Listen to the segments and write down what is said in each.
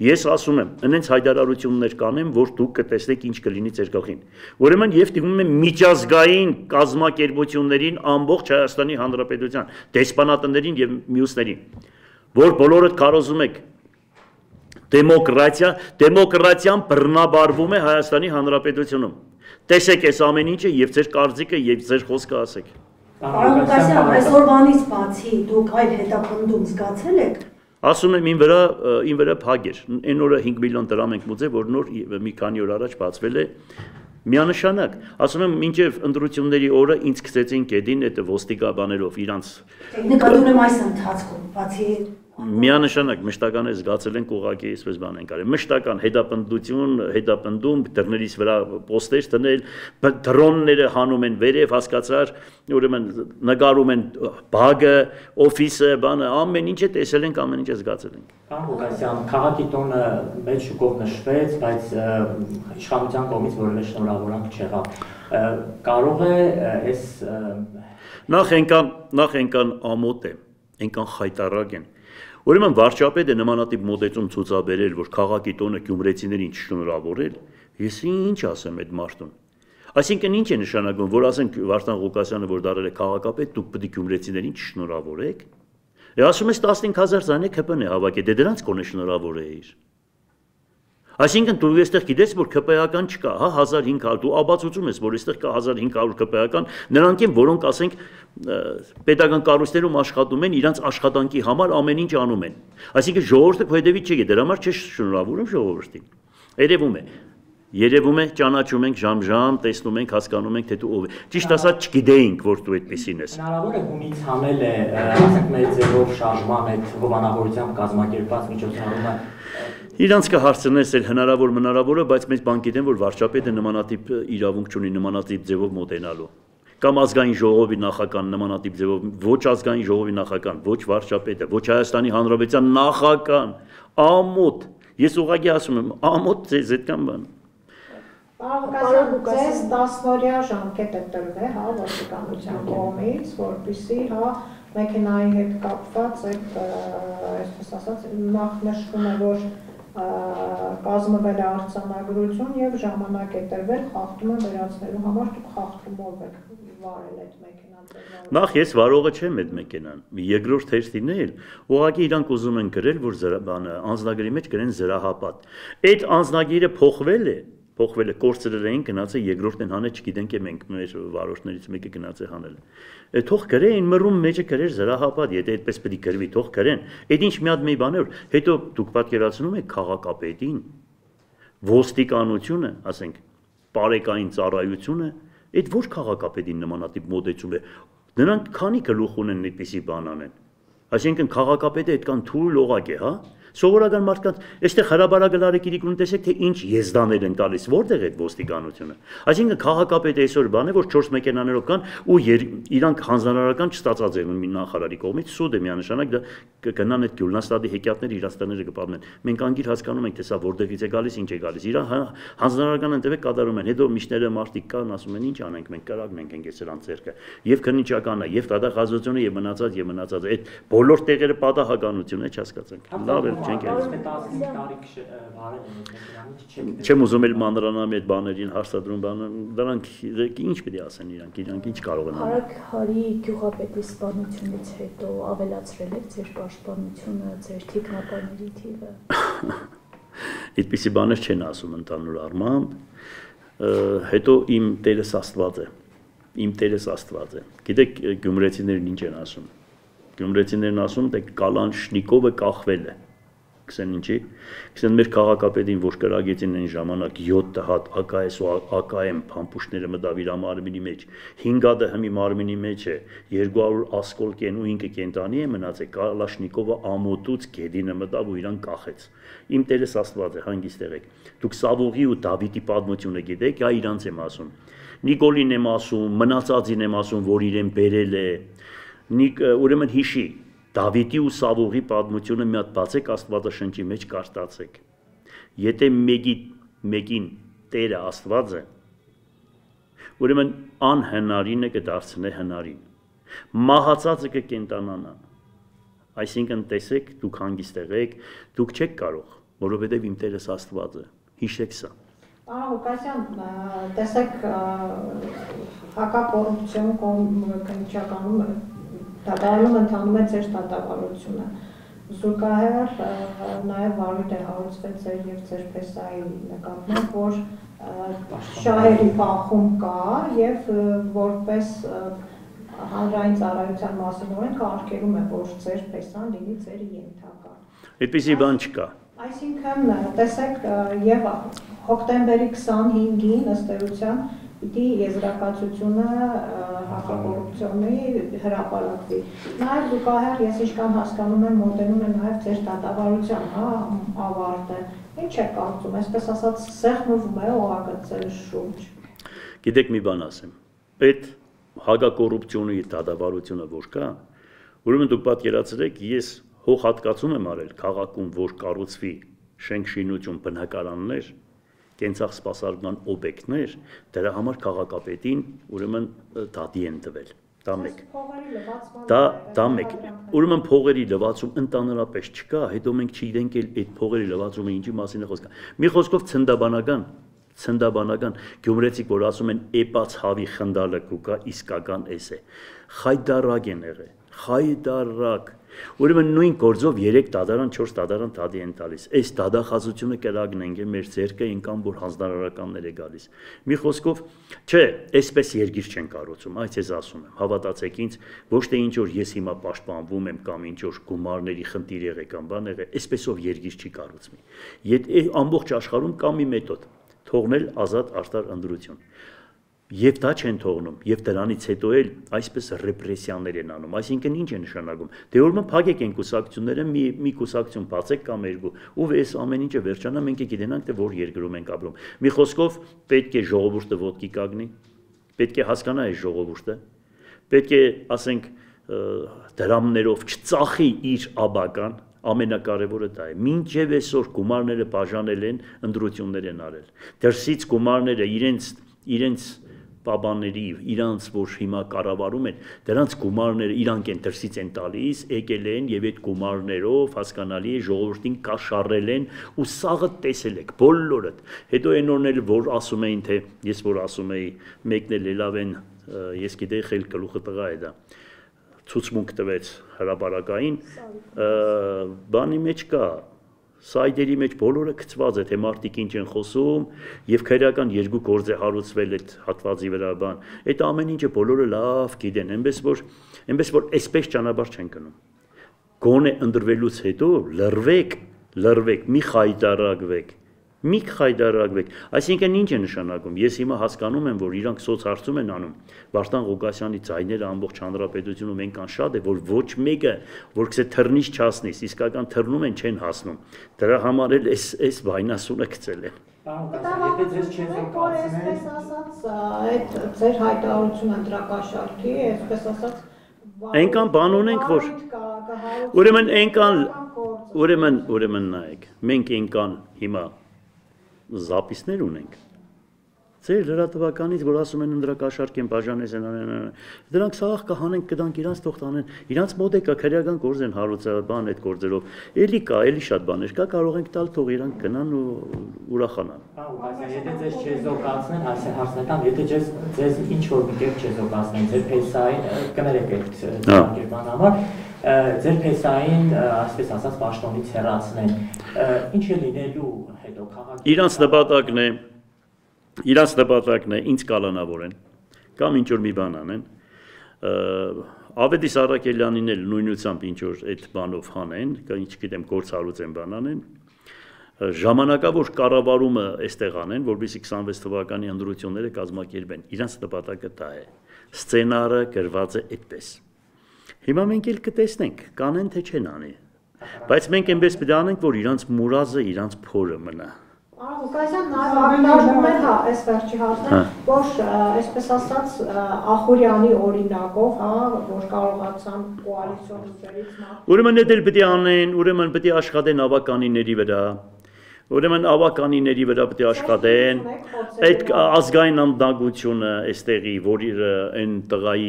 Ես ասում եմ, այնց հայտարարություններ կանեմ, որ դուք կտեսնեք ինչ կլինի ձեր գլխին։ Ուրեմն եւ դիմում եմ միջազգային կազմակերպություններին ամբողջ Հայաստանի Հանրապետության դեսպանատներին եւ մյուսներին, որ բոլորդ կարոզում եք դեմոկրատիան բռնաբարվում է Հայաստանի Հանրապետությունում։ Տեսեք այս ամեն ինչը եւ ձեր կարծիքը եւ ձեր խոսքը ասեք։ Պարոն Ղուկասյան, այսօրվանից բացի դուք այլ հետապնդում զգացել եք։ Ասում եմ ինձ վրա փակ էր։ Այն օրը 5 միլիոն դրամ ենք մուծել, որ նոր մի քանի օր առաջ բացվել է միանշանակ։ Ասում եմ մինչև ընտրությունների օրը ինձ գցեցին գեդին այդ ոստիկաբաներով իրանց։ Նկատում եմ այս ընթացքում, բացի Միանշանակ մշտական է զգացել ենք ուղղակի այսպես բան են կարել։ Մշտական հետապնդում, դռներից վրա պոստեր դնել, դրոնները հանում են վերև, հասկացար, ուրեմն նկարում են բագը, օֆիսը, բանը, ամեն ինչը տեսել ենք, ամեն ինչը զգացել ենք։ Պարոն Ղուկասյան, քաղաքի տոնը մեծ շուկով նշվեց, բայց իշխանության կողմից որևէ շնորհավորանք չեղավ։ Կարող է այս նախ այնքան ամոթ է, այնքան խայտառակ են։ Ուրեմն վարչապետը նմանատիպ մոտեցում ցուցաբերել, որ քաղաքի տոնը գյումրեցիներին չշնորհավորել, ես ինչ ասեմ այդ մարդուն։ Այսինքն ինչ է նշանակում, որ ասենք Վարդան Ղուկասյանը, որ դարել է քաղաքապետ, դուք պետք է գյումրեցիներին չշնորհավորեք։ Ասում ես 15000 ձայնեք ՀՊՆ հավաքել, դե դրանց կոնե շնորհավորեիր։ Այսինքն դու այստեղ գիտես, որ ԿՊԱ-ական չկա, հա 1500, դու աբացուցում ես, որ այստեղ կա 1500 ԿՊԱ-ական, նրանք են, որոնք ասենք պետական կառույցներում աշխատում են, իրանց աշխատանքի համար ամեն ինչ անում են։ Այսինքն ժողովուրդը քո հետևից չի գիտի, դրա համար չի շնորհավորում ժողովրդին։ Երևում է, ճանաչում ենք ժամ-ժամ, տեսնում ենք, հասկանում ենք, թե դու ով ես։ Ճիշտ ասած չգիտեինք, որ դու այդպեսին ես։ Հնարավոր է գումից հանել է, ասենք մեր ձևով շարժման այդ հովանավորությամբ կազմակերպված միջոցառումը։ Իրանց կհարցնես էլ հնարավոր, բայց մեծ բան գիտեն, որ վարչապետը նմանատիպ իրավունք չունի նմանատիպ ձևով մոտենալու։ Կամ ազգային ժողովի նախագահան նմանատիպ ձևով, ոչ ազգային ժողովի նախագահան, ոչ վարչապետը, ոչ Հայաստանի Հանրապետության նախագահան, ամոթ։ Ես ուղղակի ասում եմ, ամոթ ձեզ այդքան բան։ Պարոն Ղուկասյան, 10-օրյա ժամկետ է տրվել, հա, ոստիկանության կողմից, որպեսզի, հա, մեքենայի հետ կապված այդ, այսպես ասած, նախ նշվում է, որ կազմվել է արձանագրություն եւ ժամանակ է տրվել խախտումը վերացնելու համար, դուք խախտումով եք վարել այդ մեքենան։ Նախ ես վարողը չեմ այդ մեքենան, երկրորդ հերթին էլ ուղղակի իրանք ուզում են գրել, որ անձնագրի մեջ գրեն զրահապատ։ Այդ անձնագիրը փոխվել է, կորցրել էին, գնաց է երկրորդն հանել, չգիտենք մենք մեր վարորդներից մեկը գնաց է հանել։ Թող գրեն, մռում մեջը գրեր զրահապատ, եթե այդպես պետք է գրվի, թող գրեն։ Այդ ինչ մի հատ մի բան է, հետո դուք պատկերացնում եք քաղաքապետին, ոստիկանությունը, ասենք, պարեկային ծառայությունը, այդ ոչ քաղաքապետին նմանատիպ մոտեցում է։ Նրանք քանի գլուխ ունեն այդպիսի բան անեն։ Այսինքն քաղաքապետը այդքան թույլ օղակ է, հա։ Սովորական մարդկանց, այստեղ հրաբարագլարեկիրի գնում տեսեք, թե ինչ եզդաներ են տալիս, որտեղ է ոստիկանությունը։ Այսինքն քաղաքապետը այսօր բան է, որ 4 մեքենաներով կան ու իրանք հանձնարարական չստացած են մի նախարարի կողմից, սուտ է միանշանակ դա կգնան այդ Գյուլնաստադի հեքիաթները իրաստանները կպատմեն։ Մենք անգիր հասկանում ենք, թե սա որտեղից է գալիս, ինչ է գալիս։ Իրա հանձնարարական ընդդեմ կատարում են, հետո միշները մարդիկ կան, ասում են ինչ անենք, մենք կրակն ենք սրանց ձեռքը։ Եվ քննիչականն է, եւ դատախազությունը եւ մնացած այդ բոլոր տեղերը պատահականություն է, չհասկացանք։ Լավ է, չենք Չեմ ուզում էլ մանրանամ այդ բաներին հարցադրում դրանք ինչ պետք է ասեն իրանք ինչ կարող են անել։ Արագ Հարի գյուղապետի սպանությունից հետո ավելացրել եք ձեր պաշտպանությունը, ձեր թիկնապարների թիվը։ Այդպիսի բաներ չեն ասում ընդհանուր առմամբ, հետո իմ Տերս Աստված է։ Գիտեք գյումրեցիներն ինչ են ասում։ Գյումրեցիներն ասում, թե Կալանշնիկովը կախվել է։ Գսեն ինչի։ Գսեն մեր քաղաքապետին, որ կրագեցին այն ժամանակ 7 հատ ԱԿՍ ու ԱԿՄ փամփուշտները մտավ իր մարմինի մեջ, 5 հատը հմի մարմինի մեջ է, 200 ասկոլ կեն ու 5 կենտանի է մնացել, Կալաշնիկովը ամոթուց գեդինը մտավ ու իրան կախեց։ Իմ Տերս Աստված է, հանգիստ եղեք։ Դուք Սավուղի ու Դավիթի պատմությունը գիտեք, այ իրանց եմ ասում։ Նիկոլին եմ ասում, մնացածին եմ ասում, որ իրեն բերել է։ Ուրեմն հիշի Դավիթի ու Սավուղի պատմությունը մի հատ բացեք Աստվածաշնչի մեջ կարդացեք։ Եթե մեկին Տերը Աստված է, ուրեմն անհնարինը կդարձնե հնարին։ Մահացածը կկենտանանա։ Այսինքն տեսեք, դուք հանգիստ եղեք, դուք չեք կարող որովհետև իմ Տերս Աստված է։ Հիշեք սա։ Պարոն Ղուկասյան, տեսեք հակակոռուպցիոն կոմիտեում դատարանում ընթանում է ձեր դատավարությունը։ Զուգահեռ նաև վարույթ է հարուցվել ձեր եւ ձեր փեսայի նկատմամբ, որ շահերի բախում կա եւ որպես հանրային ծառայության մասին օրենքը արգելում է, որ ձեր փեսան լինի ձեր ենթակա։ Այդպիսի բան չկա։ Այսինքն, տեսեք, եւ հոկտեմբերի 25-ին ըստ էության պիտի եզրակացությունը հակակոռուպցիոնի հրապարակվի։ Նաև զուգահեռ ես ինչքան հասկանում եմ, մոտենում է նաև ձեր դատավարության ավարտը։ Ինչ է կարծում, այսպես ասած, սեղմվում է օղակցել շուրջ։ Գիտեք մի բան ասեմ։ Այդ հակակոռուպցիոնի դատավարությունը որ կա, ուրեմն դուք պատկերացրեք, ես հողհատկացում եմ արել քաղաքում, որ կառուցվի շենք-շինություն, բնակարաններ, կենցաղ սպասարկման օբյեկտներ, դրա համար քաղաքապետին ուրեմն դատի են տվել։ Դա մեկ։ Դա մեկ։ Ուրեմն փողերի լվացում ընդհանրապես չկա, հետո մենք չգիտենք այդ փողերի լվացումը ինչի մասին է խոսքը։ Մի խոսքով ցնդաբանական գյումրեցիք, որ ասում են էպած հավի խնդալը կուկա, իսկական էս է։ Խայդարակ են եղել, խայդարակ։ Ուրեմն նույն գործով 3 դատարան, 4 դատարան դատի են տալիս։ Այս դատախազությունը կրագնենք է մեր ձեռքը ինքան որ հանձնարարականներ է գալիս։ Մի խոսքով, չէ, այսպես երկիր չեն կառուցում, այս ես ասում եմ, հավատացեք ինձ, ոչ թե ինչ որ ես հիմա պաշտպանվում եմ կամ ինչ որ գումարների խնդիր եղե կամ բան եղե, այսպեսով երկիր չի կառուցվի։ Եթե ամբողջ աշխարհում կա մի մեթոդ, թողնել ազատ արտար ընտրություն։ Եվ դա չեն թողնում, եւ դրանից հետո էլ այսպես ռեպրեսիաներ են անում, այսինքն ինչ է նշանակում, դե ուրեմն փակեք են կուսակցությունները, մի կուսակցություն բացեք կամ երկու, ու այս ամեն ինչը վերջանա, մենք գիտենանք թե որ երկրում ենք ապրում։ Մի խոսքով պետք է ժողովուրդը ոտքի կանգնի, պետք է հասկանա այս ժողովուրդը, պետք է, ասենք, դրամներով չծախի իր աբական, ամենակարևորը դա է։ Մինչև այսօր գումարները բաժանել են, ընտրություններ են արել։ Դրսից գումարները իրենց պաբաների, իրանց որ հիմա կառավարում են, դրանց գումարները իրանք են դրսից են տալիս, եկել են եւ այդ գումարներով հասկանալի է ժողովրդին կաշառել են ու սաղը տեսել եք բոլորդ։ Հետո այն օրն էլ որ ասում էին թե ես որ ասում էի մեկն էլ լավ են, ես գիտեի խել գլուխը տղա է դա ցուցմունք տվեց հրապարակային, բանի մեջ կա սայդերի մեջ բոլորը գծված է, թե մարդիկ ինչ են խոսում եւ քրեական երկու գործ է հարուցվել այդ հատվածի վրա բան։ Այդ ամեն ինչը բոլորը լավ գիտեն, այնպես որ այսպես ճանապարհ չեն գնում։ Գոնե ընտրվելուց հետո լրվեք, մի խայդարակվեք։ Այսինքն ինչ է նշանակում։ Ես հիմա հասկանում եմ, որ իրանք սոցհարցում են անում։ Վարդան Ղուկասյանի ձայները ամբողջ հանրապետությունում այնքան շատ է, որ ոչ մեկը, որ գցե թռնից չհասնես, իսկական թռնում են չեն հասնում։ Դրա համար էլ այս վայնասունը գցել են։ Եթե ձեզ չեն այսպես ասած, այդ ձեր հայտարարությունը ընտրակաշառքի, այսպես ասած, այնքան բան ունենք, որ ուրեմն նայեք, մենք այնքան հիմա զապիսներ ունենք։ Ձեր լրատվականից, որ ասում են ընդրակաշարք են բաժանես են անեն, դրանք սաղ կհանենք կդանք իրանց թող տանեն, իրանց մոտ է կա քրեական գործ են հարուցաբան այդ գործերով, էլի կա, էլի շատ բաներ կա, կարող ենք տալ թող իրանք գնան ու ուրախանան։ Եթե ձեզ չեզոքացնեն, հարցնական, եթե ձեզ ինչ որ մի կերպ չեզոքացնեն, ձեր փեսային կներեք այդ կերպան համար, ձեր փեսային, այսպես ասած, պաշտոնից հեռացնեն, ինչ է լինելու հետո քաղաքի։ Իրանց նպատակն է ինձ կալանավորեն կամ ինչ որ մի բան անեն Ավետիս Առաքելյանին էլ նույնությամբ ինչ որ այդ բանով հանեն կամ չգիտեմ գործ հարուցեն բան անեն ժամանակավոր կառավարումը այստեղ անեն որովհետեւ 26 թվականի ընտրությունները կազմակերպեն իրանց նպատակը դա է սցենարը գրված է այդպես հիմա մենք էլ կտեսնենք կանեն թե չեն անի բայց մենք այնպես պետք է անենք որ իրանց մուրազը իրանց փորը մնա Ղուկասյան նաև ակնարկում էր, այս վերջի հարցն, որ այսպես ասած Ախուրյանի օրինակով, որ կարողացան կոալիցիոն ուժերից Ուրեմն դա էլ պետք է անեն, ուրեմն պետք է աշխատեն ավականիների վրա, Ուրեմն ավականիների վրա պետք է աշխատեն, այդ ազգային անդագությունը այստեղի, որ այն տղայի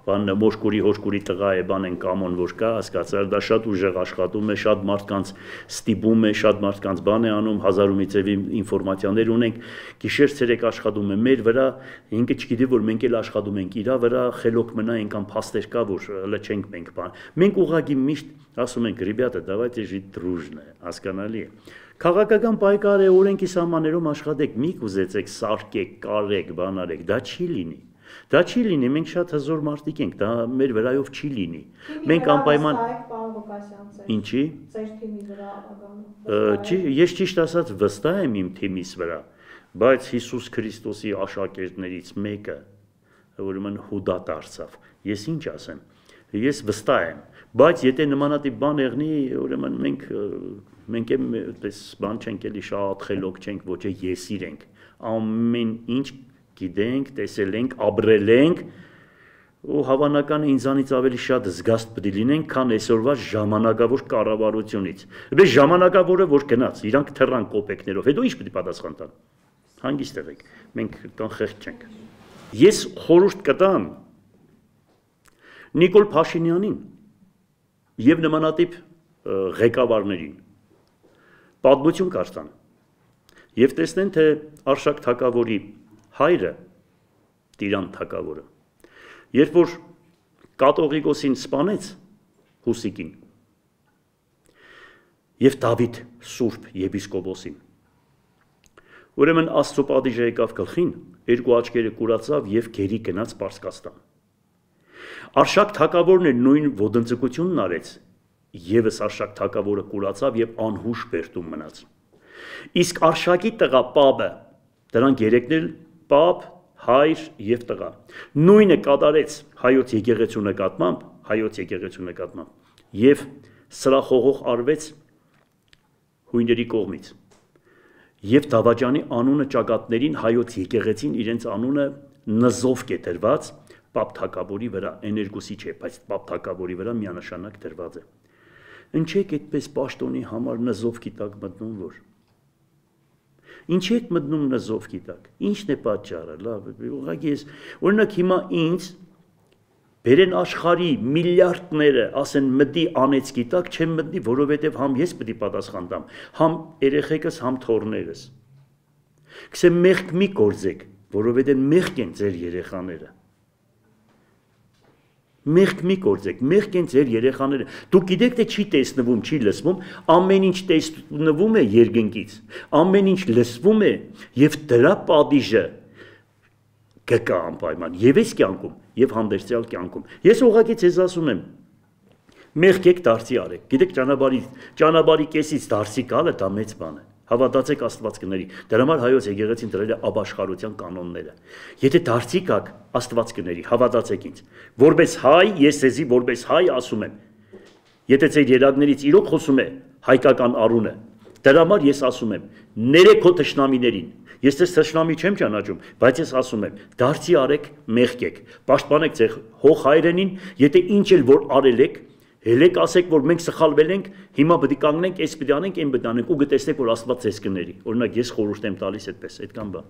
բանը մոշկուրի տղա է բան են կամոն որ կա, հասկացար, դա շատ ուժեղ աշխատում է, շատ մարդկանց ստիպում է, շատ մարդկանց բան է անում, հազար ու մի ձևի ինֆորմացիաներ ունենք, գիշեր ցերեկ աշխատում է մեր վրա, ինքը չգիտի որ մենք էլ աշխատում ենք իր վրա, խելոք մնա այնքան փաստեր կա, որ լճենք մենք բան։ Մենք ուղղակի միշտ ասում ենք, «Ребята, давайте жить дружно», հասկանալի է։ Քաղաքական պայքար է, օրենքի սահմաններում աշխատեք, մի կուզեցեք սարքեք, կարեք, բան արեք, դա չի լինի։ Դա չի լինի, մենք շատ հզոր մարդիկ ենք, դա մեր վրայով չի լինի։ Մենք անպայման Ինչի։ Ձեր թիմի վրա ապագայում։ Ես ճիշտ ասած վստահ եմ իմ թիմիս վրա, բայց Հիսուս Քրիստոսի աշակերտներից մեկը, ուրեմն Հուդա դարձավ։ Ես ինչ ասեմ։ Ես վստահ եմ, բայց եթե նմանատիպ բան եղնի, ուրեմն մենք էս բան չենք էլի շատ խելոք չենք, ոչ է եսիր ենք։ Ամեն ինչ գիտենք, տեսել ենք, ապրել ենք ու հավանական է ինձանից ավելի շատ զգաստ պետք է լինենք, քան այսօրվա ժամանակավոր կառավարությունից։ Բայց ժամանակավորը որ գնաց, իրանք թռան կոպեկներով, հետո ինչ պետք է պատասխան տան։ Հանգիստ եղեք, մենք կանխեղճ չենք։ Ես խորհուրդ կտամ Նիկոլ Փաշինյանին եւ նմանատիպ ղեկավարներին պատմություն կարդան եւ տեսնեն թե Արշակ Թագավորի հայրը Տիրան Թագավորը երբ որ Կաթողիկոսին սպանեց Հուսիկին եւ Դավիթ Սուրբ եպիսկոպոսին ուրեմն Աստծո պատիժը եկավ գլխին երկու աչքերը կուրացավ եւ գերի գնաց Պարսկաստան Արշակ Թագավորն է նույն ոդնձգությունն արեց Եվս Արշակ Թագավորը կուրացավ եւ անհուշ բերտում մնաց իսկ Արշակի տղա Պապը դրանք երեքն էլ Պապ հայր եւ տղա նույնը կատարեց հայոց եկեղեցու նկատմամբ եւ սրախողող արվեց հույների կողմից եւ Դավաճանի անունը ճակատներին հայոց եկեղեցին իրենց անունը նզով կետրված Պապ Թագավորի վրա էներգոսի չէ, բայց Պապ Թագավորի վրա միանշանակ դրված է։ Ինչեք այդպես պաշտոնի համար նզովքի տակ մտնում որ։ Ինչի եք մտնում նզովքի տակ։ Ինչն է պատճառը, լավ, ուղղակի ես օրինակ հիմա ինձ բերեն աշխարհի միլիարդները, ասեն մտի անեցքի տակ, չեմ մտնի, որովհետև համ ես պետք է պատասխան տամ, համ երեխեքս, համ թոռներս։ Գսեմ մեղք մի գործեք, որովհետև մեղք են ձեր երեխաները։ Մեղք մի գործեք, մեղք են ձեր երեխաները։ Դուք գիտեք թե չի տեսնվում, չի լսվում, ամեն ինչ տեսնվում է երկնքից, ամեն ինչ լսվում է եւ դրա պատիժը կգա անպայման եւ այս կյանքում եւ հանդերձյալ կյանքում։ Ես ուղղակի ձեզ ասում եմ, մեղք եք դարձի արեք։ Գիտեք ճանապարհի կեսից դարձի գալը դա մեծ բան է։ Հավատացեք Աստվածքների։ Դրա համար հայոց եկեղեցին դրել է ապաշխարության կանոնները։ Եթե դարձի գաք Աստվածքների, հավատացեք ինձ։ Որպես հայ, ես ձեզի որպես հայ ասում եմ։ Եթե ձեր երակներից իրոք խոսում է հայկական առունը, դրա համար ես ասում եմ, ներեք քո թշնամիներին։ Ես ձեզ թշնամի չեմ ճանաչում, բայց ես ասում եմ, դարձի արեք, մեղք եք, պաշտպանեք ձեր հող հայրենին, եթե ինչ էլ որ արել եք, հելեք ասեք, որ մենք սխալվել ենք, հիմա պետք է կանգնենք, այս պետք է անենք, այն պետք է անենք ու կտեսնեք, որ Աստված ձեզ կների։ Օրինակ ես խորհուրդ եմ տալիս այդպես, այդքան բան։